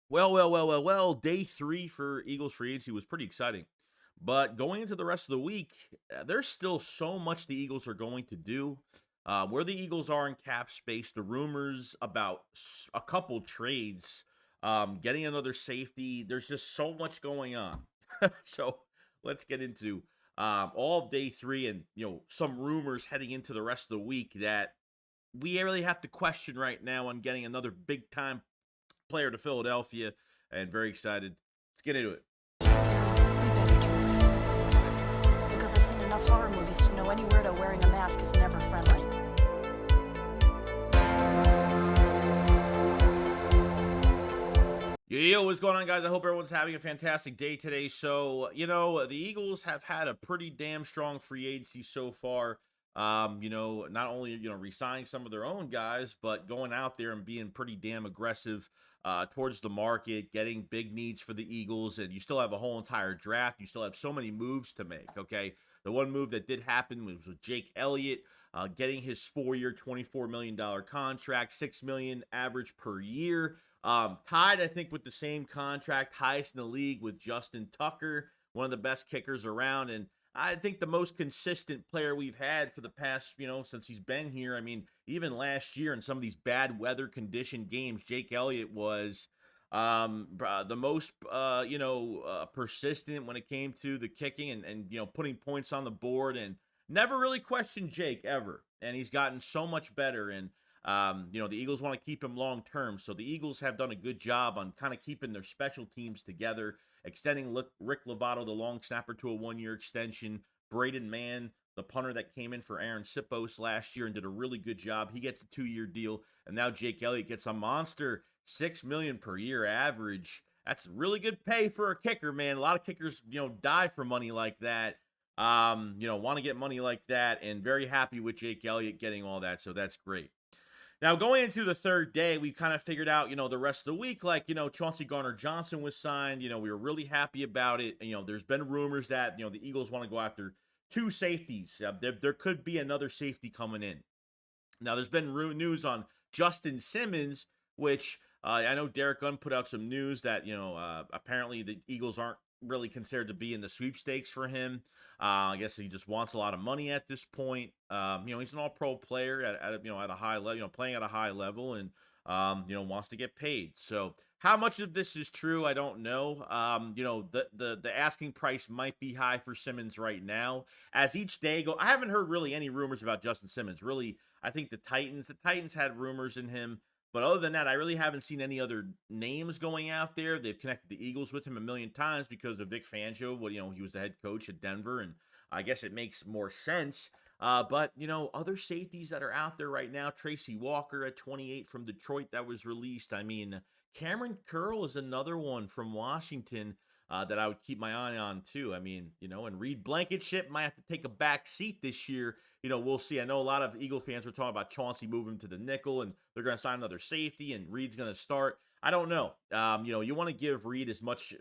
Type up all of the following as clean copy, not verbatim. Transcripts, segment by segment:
Well. Day three for Eagles free agency was pretty exciting. But going into the rest of the week, there's still so much the Eagles are going to do. Where the Eagles are in cap space, the rumors about a couple trades, getting another safety, there's just so much going on. So let's get into all of day three and some rumors heading into the rest of the week that we really have to question right now on getting another big time player to Philadelphia, and very excited. Let's get into it. We better turn around. Because I've seen enough horror movies to know any weirdo wearing a mask is never friendly. Yo, what's going on, guys? I hope everyone's having a fantastic day today. So, the Eagles have had a pretty damn strong free agency so far. Not only, re-signing some of their own guys, but going out there and being pretty damn aggressive towards the market, getting big needs for the Eagles. And you still have a whole entire draft. You still have so many moves to make, okay? The one move that did happen was with Jake Elliott, getting his 4-year, $24 million contract, $6 million average per year. Tied, I think, with the same contract, highest in the league with Justin Tucker, one of the best kickers around. And I think the most consistent player we've had for the past, since he's been here. I mean, even last year in some of these bad weather condition games, Jake Elliott was the most, persistent when it came to the kicking and putting points on the board, and never really questioned Jake ever. And he's gotten so much better. And the Eagles want to keep him long term. So the Eagles have done a good job on kind of keeping their special teams together, extending Rick Lovato, the long snapper, to a 1-year extension. Braden Mann, the punter that came in for Aaron Sipos last year and did a really good job, he gets a 2-year deal. And now Jake Elliott gets a monster $6 million per year average. That's really good pay for a kicker, man. A lot of kickers, die for money like that. Want to get money like that, and very happy with Jake Elliott getting all that. So that's great. Now, going into the third day, we kind of figured out, the rest of the week, like, Chauncey Garner-Johnson was signed. We were really happy about it. There's been rumors that, the Eagles want to go after two safeties. There could be another safety coming in. Now, there's been news on Justin Simmons, which I know Derek Gunn put out some news that, apparently the Eagles aren't really considered to be in the sweepstakes for him. I guess he just wants a lot of money at this point. He's an all-pro player at a high level, playing at a high level, and wants to get paid. So how much of this is true, I don't know. The asking price might be high for Simmons right now. As each day go, I haven't heard really any rumors about Justin Simmons. Really, I think the Titans had rumors in him. But other than that, I really haven't seen any other names going out there. They've connected the Eagles with him a million times because of Vic Fangio. He was the head coach at Denver, and I guess it makes more sense. But other safeties that are out there right now, Tracy Walker at 28 from Detroit that was released. I mean, Cameron Curl is another one from Washington that I would keep my eye on too. I mean, and Reed Blankenship might have to take a back seat this year. We'll see. I know a lot of Eagle fans were talking about Chauncey moving to the nickel, and they're going to sign another safety, and Reed's going to start. I don't know. You want to give Reed as much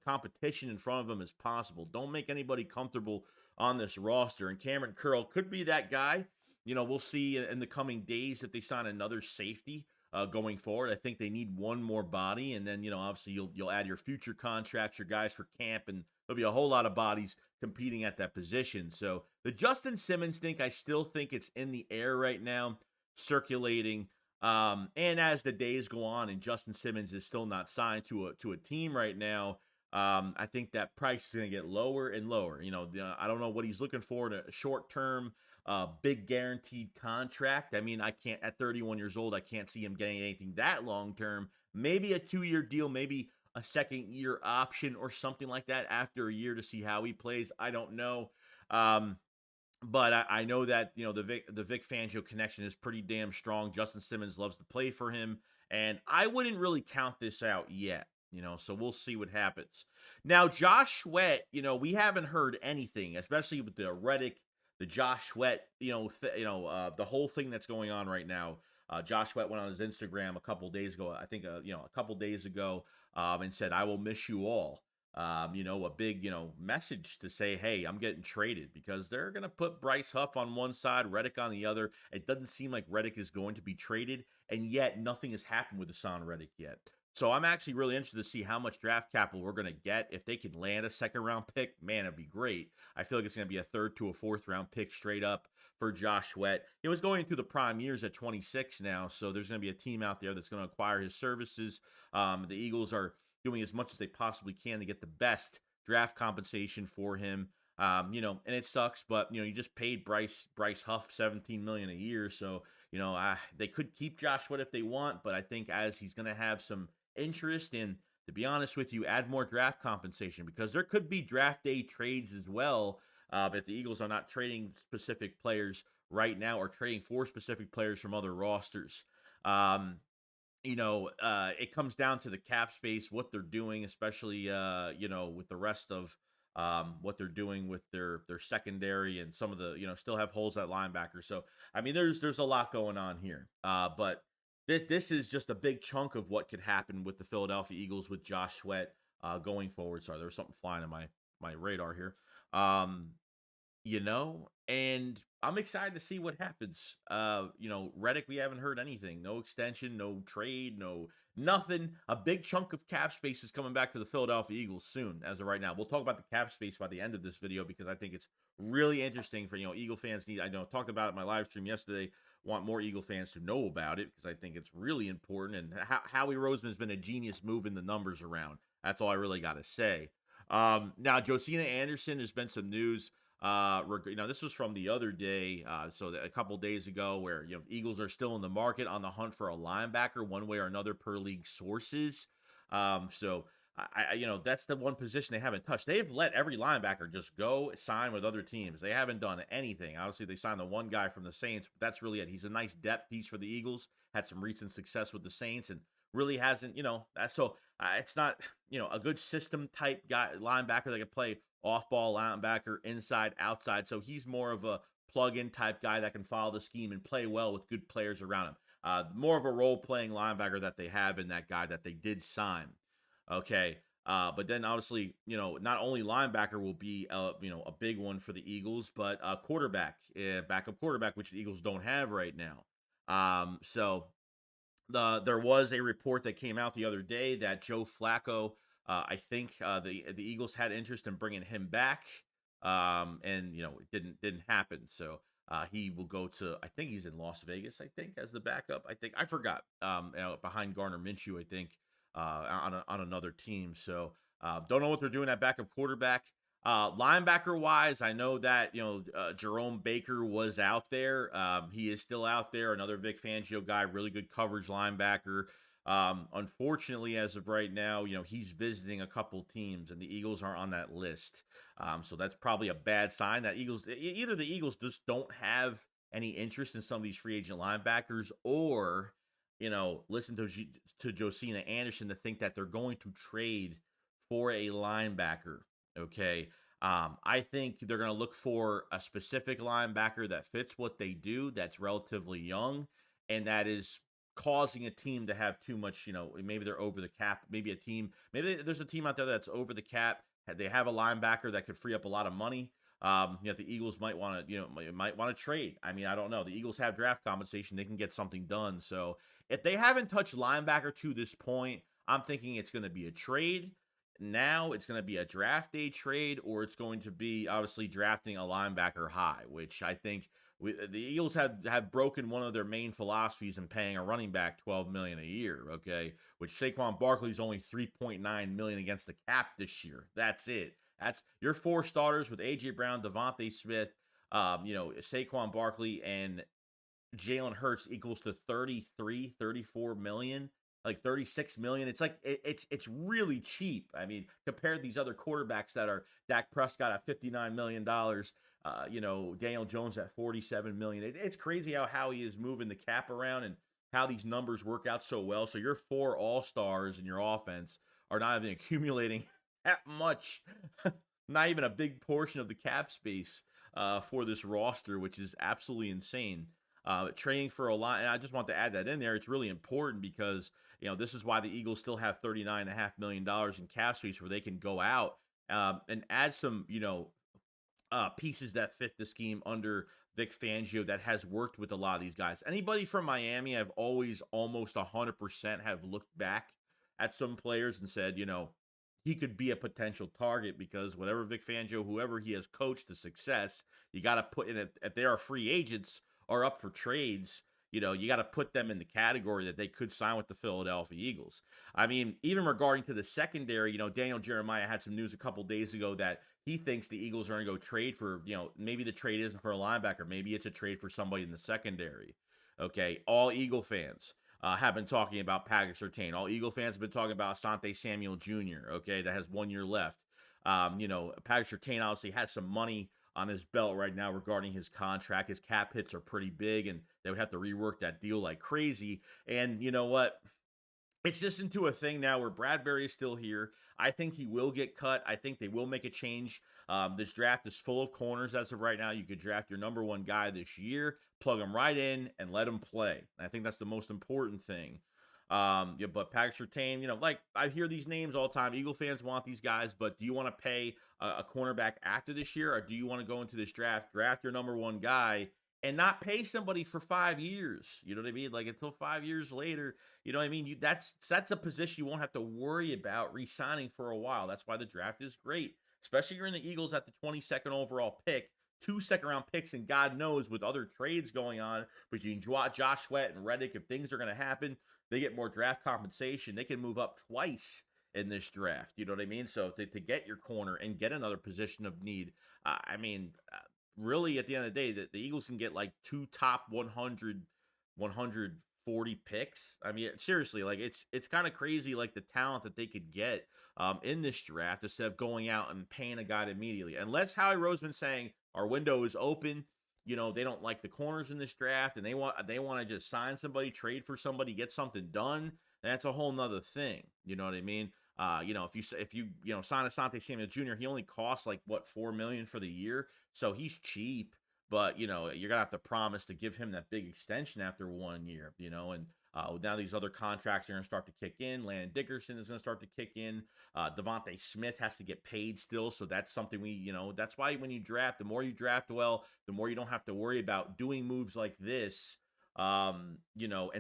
competition in front of him as possible. Don't make anybody comfortable on this roster. And Cameron Curl could be that guy. We'll see in the coming days if they sign another safety going forward. I think they need one more body, and then obviously you'll add your future contracts, your guys for camp, and there'll be a whole lot of bodies competing at that position. So the Justin Simmons thing, I still think it's in the air right now, circulating. And as the days go on, and Justin Simmons is still not signed to a team right now, I think that price is going to get lower and lower. I don't know what he's looking for in a short term, big guaranteed contract. I mean, I can't, at 31 years old, I can't see him getting anything that long term. Maybe a 2-year deal, maybe a second year option or something like that after a year to see how he plays. I don't know. But I know that the Vic Fangio connection is pretty damn strong. Justin Simmons loves to play for him, and I wouldn't really count this out yet. So we'll see what happens. Now, Josh Sweat, we haven't heard anything, especially with the Reddick, the Josh Sweat, the whole thing that's going on right now. Josh Sweat went on his Instagram a couple days ago, I think, a couple days ago, and said, "I will miss you all." A big, message to say, hey, I'm getting traded, because they're going to put Bryce Huff on one side, Reddick on the other. It doesn't seem like Reddick is going to be traded, and yet nothing has happened with HaasonReddick yet. So I'm actually really interested to see how much draft capital we're going to get. If they can land a second round pick, man, it'd be great. I feel like it's going to be a third to a fourth round pick straight up for Josh Sweat. It was going through the prime years at 26 now, so there's going to be a team out there that's going to acquire his services. The Eagles are doing as much as they possibly can to get the best draft compensation for him. And it sucks, but you just paid Bryce Huff 17 million a year, so they could keep Josh Sweat if they want, but I think as he's going to have some interest in, to be honest with you, add more draft compensation because there could be draft day trades as well. If the Eagles are not trading specific players right now or trading for specific players from other rosters. It comes down to the cap space, what they're doing, especially with the rest of what they're doing with their secondary and some of the still have holes at linebacker. So I mean, there's a lot going on here, but this is just a big chunk of what could happen with the Philadelphia Eagles with Josh Sweat going forward. Sorry, there was something flying on my radar here. And I'm excited to see what happens. Reddick, we haven't heard anything. No extension, no trade, no nothing. A big chunk of cap space is coming back to the Philadelphia Eagles soon, as of right now. We'll talk about the cap space by the end of this video because I think it's really interesting for, Eagle fans need, talked about it in my live stream yesterday, want more Eagle fans to know about it because I think it's really important. And Howie Roseman has been a genius moving the numbers around. That's all I really got to say. Now, Josina Anderson, there's been some news. This was from the other day, so a couple days ago, where the Eagles are still in the market on the hunt for a linebacker, one way or another, per league sources. So that's the one position they haven't touched. They've let every linebacker just go sign with other teams. They haven't done anything. Obviously, they signed the one guy from the Saints, but that's really it. He's a nice depth piece for the Eagles. Had some recent success with the Saints, and really hasn't, it's not, a good system type guy linebacker that can play off-ball linebacker, inside, outside. So he's more of a plug-in type guy that can follow the scheme and play well with good players around him. More of a role-playing linebacker that they have in that guy that they did sign. Okay. But then obviously, not only linebacker will be, a big one for the Eagles, but quarterback, backup quarterback, which the Eagles don't have right now. There was a report that came out the other day that Joe Flacco, I think the Eagles had interest in bringing him back, and it didn't happen. So he will go to, I think he's in Las Vegas, I think, as the backup. I forgot, behind Gardner Minshew, I think, on another team. So don't know what they're doing at backup quarterback. Linebacker wise, I know that Jerome Baker was out there. He is still out there. Another Vic Fangio guy, really good coverage linebacker. Unfortunately, as of right now, he's visiting a couple teams, and the Eagles are on that list. So that's probably a bad sign that either the Eagles just don't have any interest in some of these free agent linebackers, or listen to Josina Anderson to think that they're going to trade for a linebacker. Okay. I think they're going to look for a specific linebacker that fits what they do, that's relatively young, and that is causing a team to have too much, maybe they're over the cap. Maybe there's a team out there that's over the cap. They have a linebacker that could free up a lot of money. The Eagles might want to trade. I mean, I don't know. The Eagles have draft compensation. They can get something done. So if they haven't touched linebacker to this point, I'm thinking it's going to be a trade. Now it's going to be a draft day trade, or it's going to be obviously drafting a linebacker high, which I think the Eagles have broken one of their main philosophies in paying a running back $12 million a year. Okay, which Saquon Barkley's only $3.9 million against the cap this year. That's it. That's your four starters with AJ Brown, Devonte Smith, Saquon Barkley, and Jalen Hurts equals to 34 million, like 36 million. It's like it's really cheap. I mean, compared to these other quarterbacks that are Dak Prescott at $59 million, Daniel Jones at 47 million. It's crazy how Howie is moving the cap around and how these numbers work out so well. So your four all-stars in your offense are not even accumulating that much, not even a big portion of the cap space for this roster, which is absolutely insane. Trading for a lot, and I just want to add that in there. It's really important because this is why the Eagles still have $39.5 million in cap space where they can go out and add some pieces that fit the scheme under Vic Fangio that has worked with a lot of these guys. Anybody from Miami, I've always almost 100% have looked back at some players and said, he could be a potential target because whatever Vic Fangio, whoever he has coached to success, you got to put in it. If they are free agents or up for trades, you got to put them in the category that they could sign with the Philadelphia Eagles. I mean, even regarding to the secondary, Daniel Jeremiah had some news a couple days ago that he thinks the Eagles are going to go trade for, maybe the trade isn't for a linebacker. Maybe it's a trade for somebody in the secondary. Okay. All Eagle fans have been talking about Patrick Surtain. All Eagle fans have been talking about Asante Samuel Jr., okay, that has 1 year left. Patrick Surtain obviously has some money on his belt right now regarding his contract. His cap hits are pretty big, and they would have to rework that deal like crazy. And you know what? It's just into a thing now where Bradbury is still here. I think he will get cut. I think they will make a change. This draft is full of corners as of right now. You could draft your number one guy this year, plug him right in, and let him play. I think that's the most important thing. But Patrick Surtain, like I hear these names all the time. Eagle fans want these guys, but do you want to pay a cornerback after this year, or do you want to go into this draft your number one guy, and not pay somebody for 5 years? You know what I mean? Like until 5 years later, you know what I mean? That's a position you won't have to worry about re-signing for a while. That's why the draft is great, especially if you're in the Eagles at the 22nd overall pick. 2 second-round picks, and God knows with other trades going on between Josh Sweat and Reddick, if things are going to happen, they get more draft compensation. They can move up twice in this draft. You know what I mean? So to get your corner and get another position of need, really at the end of the day, the Eagles can get like 2 top 140 picks. I mean, seriously, like it's kind of crazy, like the talent that they could get in this draft instead of going out and paying a guy immediately. Unless Howie Roseman saying our window is open, they don't like the corners in this draft and they want to just sign somebody, trade for somebody, get something done. That's a whole nother thing. You know what I mean? If you sign Asante Samuel Jr., he only costs like what, $4 million for the year, so he's cheap. But you're gonna have to promise to give him that big extension after 1 year. And now these other contracts are gonna start to kick in. Landon Dickerson is gonna start to kick in. Devonte Smith has to get paid still, so that's something that's why when you draft, the more you draft well, the more you don't have to worry about doing moves like this. And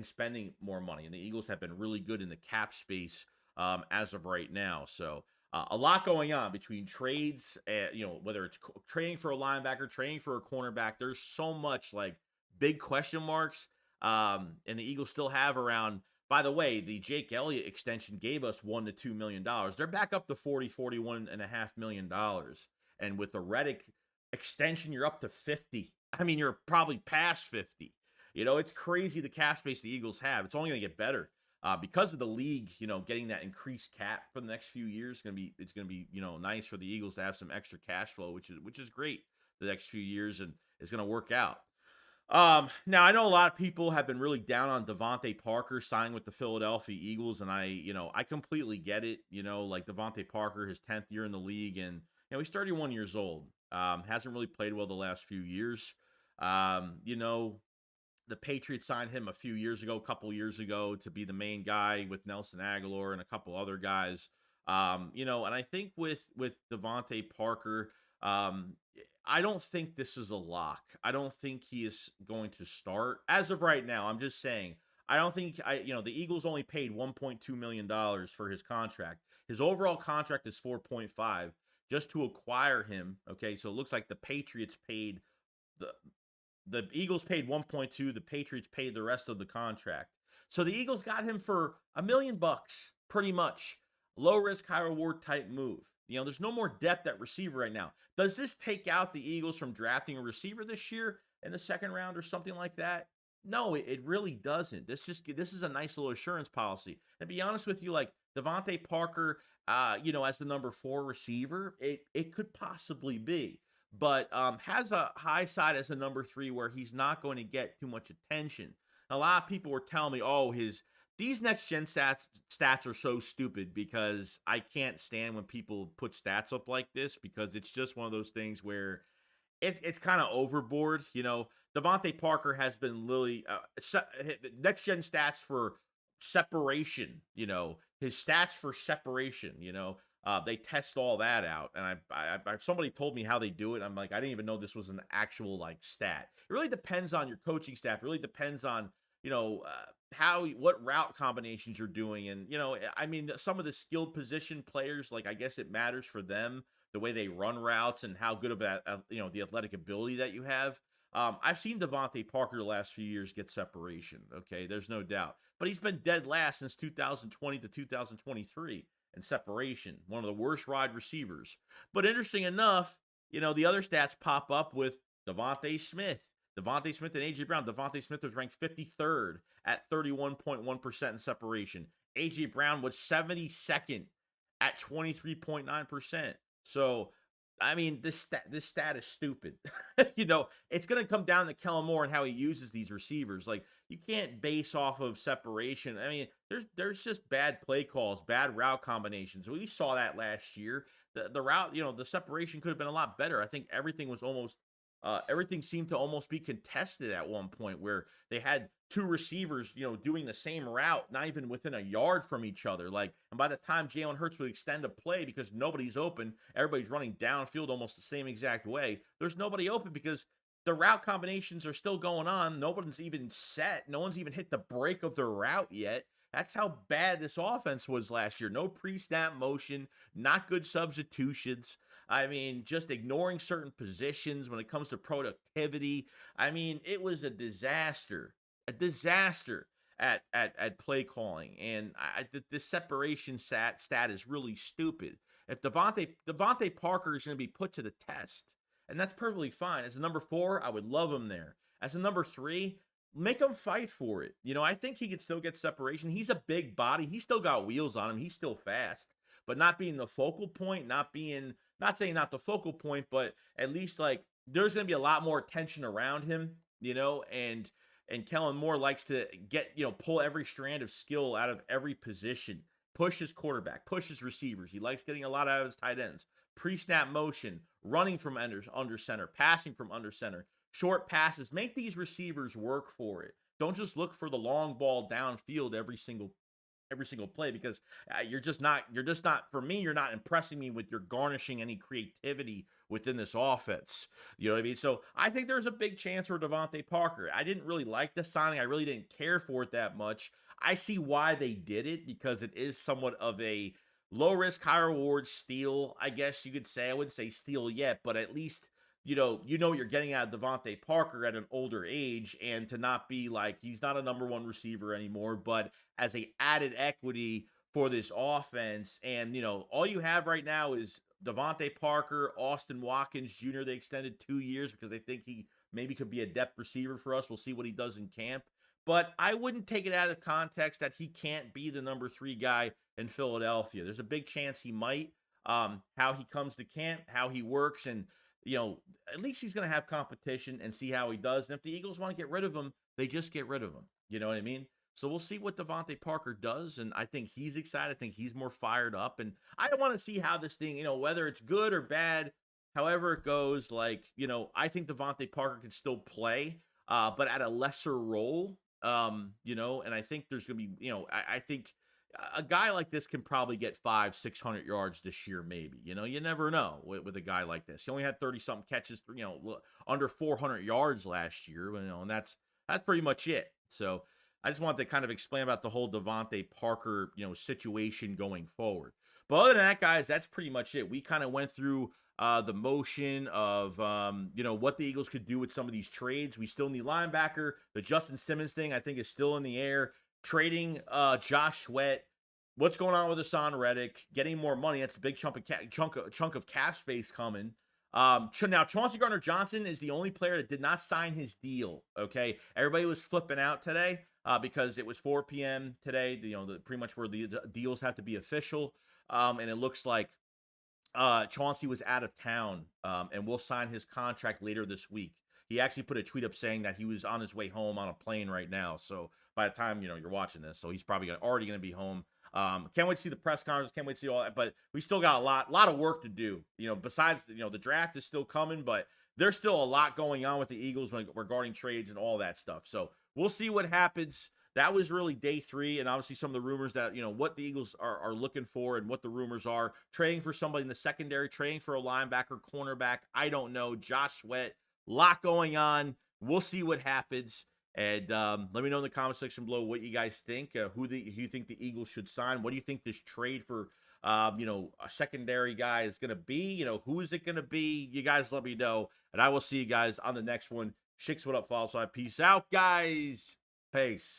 spending more money. And the Eagles have been really good in the cap space as of right now. So a lot going on between trades, whether it's trading for a linebacker, trading for a cornerback. There's so much like big question marks. And the Eagles still have around, by the way, the Jake Elliott extension gave us $1 to $2 million. They're back up to $41.5 million. And with the Reddick extension, you're up to 50. I mean, you're probably past 50. It's crazy the cap space the Eagles have. It's only going to get better because of the league, getting that increased cap for the next few years. It's going to be nice for the Eagles to have some extra cash flow, which is great the next few years, and it's going to work out. Now I know a lot of people have been really down on Devonte Parker signing with the Philadelphia Eagles, and I completely get it. Like Devonte Parker, his 10th year in the league, and he's 31 years old. Hasn't really played well the last few years. The Patriots signed him a couple years ago, to be the main guy with Nelson Aguilar and a couple other guys. And I think with Devonte Parker, I don't think this is a lock. I don't think he is going to start as of right now. I'm just saying, I don't think the Eagles only paid $1.2 million for his contract. His overall contract is 4.5 just to acquire him. Okay. So it looks like the Patriots paid the Eagles paid 1.2. The Patriots paid the rest of the contract. So the Eagles got him for $1 million, pretty much. Low risk, high reward type move. There's no more depth at receiver right now. Does this take out the Eagles from drafting a receiver this year in the second round or something like that? No, it really doesn't. This is a nice little assurance policy. And to be honest with you, like Devonte Parker, as the number 4 receiver, it could possibly be. But has a high side as a number 3 where he's not going to get too much attention. A lot of people were telling me, these next gen stats are so stupid, because I can't stand when people put stats up like this, because it's just one of those things where it's kind of overboard. Devonte Parker has been really next gen stats for separation. His stats for separation. They test all that out, and somebody told me how they do it. I'm like, I didn't even know this was an actual like stat. It really depends on your coaching staff. It really depends on what route combinations you're doing. And, I mean, some of the skilled position players, like, I guess it matters for them, the way they run routes and how good of the athletic ability that you have. I've seen Devonte Parker the last few years get separation. Okay. There's no doubt, but he's been dead last since 2020 to 2023 in separation, one of the worst wide receivers. But interesting enough, the other stats pop up with Devonte Smith. Devonte Smith and A.J. Brown. Devonte Smith was ranked 53rd at 31.1% in separation. A.J. Brown was 72nd at 23.9%. So, I mean, this stat is stupid. It's going to come down to Kellen Moore and how he uses these receivers. Like, you can't base off of separation. I mean, there's just bad play calls, bad route combinations. We saw that last year. The route, the separation could have been a lot better. I think everything seemed to almost be contested at one point where they had two receivers, doing the same route, not even within a yard from each other. Like, and by the time Jalen Hurts would extend a play because nobody's open, everybody's running downfield almost the same exact way. There's nobody open because the route combinations are still going on. Nobody's even set. No one's even hit the break of their route yet. That's how bad this offense was last year. No pre-snap motion, not good substitutions. I mean, just ignoring certain positions when it comes to productivity. I mean, it was a disaster at play calling. And the separation stat is really stupid. If Devonte Parker is going to be put to the test, and that's perfectly fine. As a number 4, I would love him there. As a number 3, make him fight for it. I think he could still get separation. He's a big body. He's still got wheels on him. He's still fast, but not being the focal point, not saying not the focal point, but at least, like, there's going to be a lot more attention around him, and Kellen Moore likes to pull every strand of skill out of every position, push his quarterback, push his receivers. He likes getting a lot out of his tight ends, pre-snap motion, running from under center, passing from under center, short passes. Make these receivers work for it. Don't just look for the long ball downfield every single play, because you're just not for me, you're not impressing me with your garnishing any creativity within this offense. You know what I mean? So I think there's a big chance for Devonte Parker. I didn't really like the signing. I really didn't care for it that much. I see why they did it, because it is somewhat of a low risk, high reward steal, I guess you could say. I wouldn't say steal yet, but at least you're getting out of Devonte Parker at an older age, and to not be like, he's not a number 1 receiver anymore, but as a added equity for this offense. And, all you have right now is Devonte Parker, Austin Watkins Jr. They extended 2 years because they think he maybe could be a depth receiver for us. We'll see what he does in camp. But I wouldn't take it out of context that he can't be the number 3 guy in Philadelphia. There's a big chance he might. How he comes to camp, how he works, and at least he's going to have competition and see how he does. And if the Eagles want to get rid of him, they just get rid of him. You know what I mean? So we'll see what Devonte Parker does. And I think he's excited. I think he's more fired up. And I want to see how this thing, whether it's good or bad, however it goes, like, I think Devonte Parker can still play, but at a lesser role, and I think there's going to be, I think a guy like this can probably get 500-600 yards this year, maybe. You never know with a guy like this. He only had 30-something catches, under 400 yards last year, and that's pretty much it. So I just wanted to kind of explain about the whole Devonte Parker, situation going forward. But other than that, guys, that's pretty much it. We kind of went through the motion of, what the Eagles could do with some of these trades. We still need linebacker. The Justin Simmons thing, I think, is still in the air. Trading Josh Sweat. What's going on with HaasonReddick? Getting more money. That's a big chunk of cap space coming. Now, Chauncey Gardner-Johnson is the only player that did not sign his deal, okay? Everybody was flipping out today because it was 4 p.m. today, pretty much where the deals have to be official, and it looks like Chauncey was out of town and will sign his contract later this week. He actually put a tweet up saying that he was on his way home on a plane right now. So by the time, you're watching this, so he's probably already going to be home. Can't wait to see the press conference. Can't wait to see all that. But we still got a lot of work to do. Besides, the draft is still coming, but there's still a lot going on with the Eagles regarding trades and all that stuff. So we'll see what happens. That was really day 3, and obviously some of the rumors that, what the Eagles are looking for, and what the rumors are. Trading for somebody in the secondary, trading for a linebacker, cornerback, I don't know. Josh Sweat, lot going on. We'll see what happens. And let me know in the comment section below what you guys think. Who you think the Eagles should sign? What do you think this trade for a secondary guy is going to be? Who is it going to be? You guys let me know, and I will see you guys on the next one. Shicks, what up, follow side. Peace out, guys. Peace.